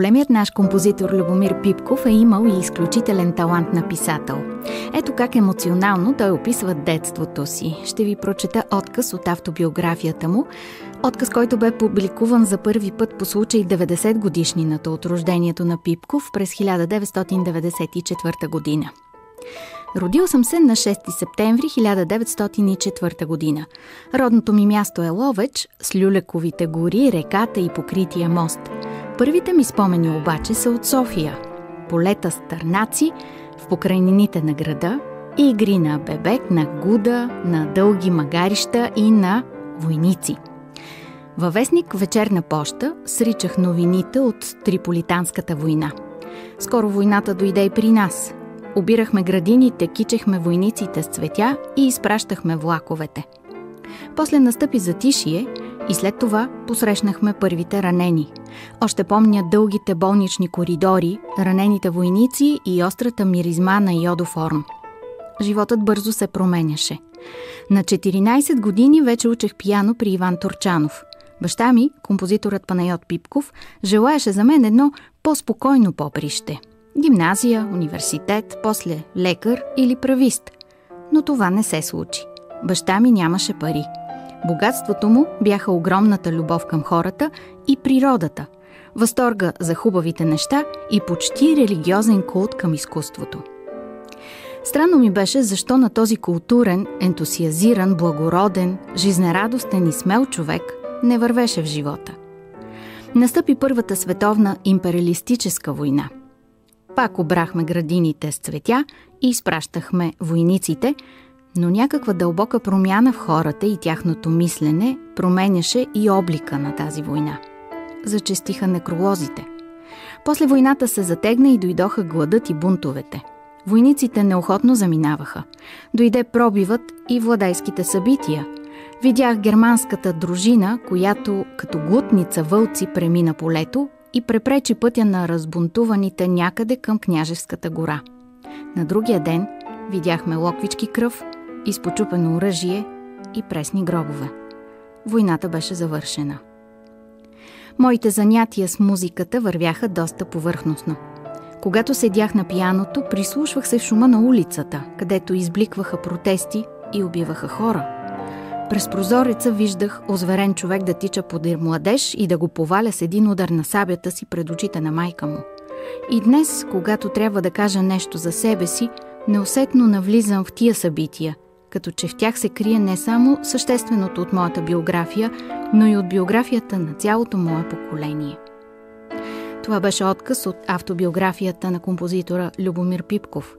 Големият наш композитор Любомир Пипков е имал и изключителен талант на писател. Ето как емоционално той описва детството си. Ще ви прочета откъс от автобиографията му, откъс, който бе публикуван за първи път по случай 90-годишнината от рождението на Пипков през 1994 година. Родил съм се на 6 септември 1904 година. Родното ми място е Ловеч, с люлековите гори, реката и покрития мост. Първите ми спомени обаче са от София. Полета с търнаци, в покрайнините на града, и игри на бебек, на гуда, на дълги магарища и на войници. Във вестник "Вечерна поща" сричах новините от Триполитанската война. Скоро войната дойде и при нас. Обирахме градините, кичехме войниците с цветя и изпращахме влаковете. После настъпи затишие и след това посрещнахме първите ранени. Още помня дългите болнични коридори, ранените войници и острата миризма на йодоформ. Животът бързо се променяше. На 14 години вече учех пиано при Иван Турчанов. Баща ми, композиторът Панайот Пипков, желаеше за мен едно по-спокойно поприще. Гимназия, университет, после лекар или правист. Но това не се случи. Баща ми нямаше пари. Богатството му бяха огромната любов към хората и природата, възторга за хубавите неща и почти религиозен култ към изкуството. Странно ми беше защо на този културен, ентусиазиран, благороден, жизнерадостен и смел човек не вървеше в живота. Настъпи Първата световна империалистическа война. Пак обрахме градините с цветя и изпращахме войниците, но някаква дълбока промяна в хората и тяхното мислене променяше и облика на тази война. Зачестиха некролозите. После войната се затегна и дойдоха гладът и бунтовете. Войниците неохотно заминаваха. Дойде пробивът и владайските събития. Видях германската дружина, която като глутница вълци премина полето и препречи пътя на разбунтуваните някъде към Княжевската гора. На другия ден видяхме локвички кръв, изпочупено оръжие и пресни гробове. Войната беше завършена. Моите занятия с музиката вървяха доста повърхностно. Когато седях на пианото, прислушвах се в шума на улицата, където избликваха протести и убиваха хора. През прозореца виждах озверен човек да тича подир младеж и да го поваля с един удар на сабята си пред очите на майка му. И днес, когато трябва да кажа нещо за себе си, неусетно навлизам в тия събития, като че в тях се крие не само същественото от моята биография, но и от биографията на цялото мое поколение. Това беше откъс от автобиографията на композитора Любомир Пипков.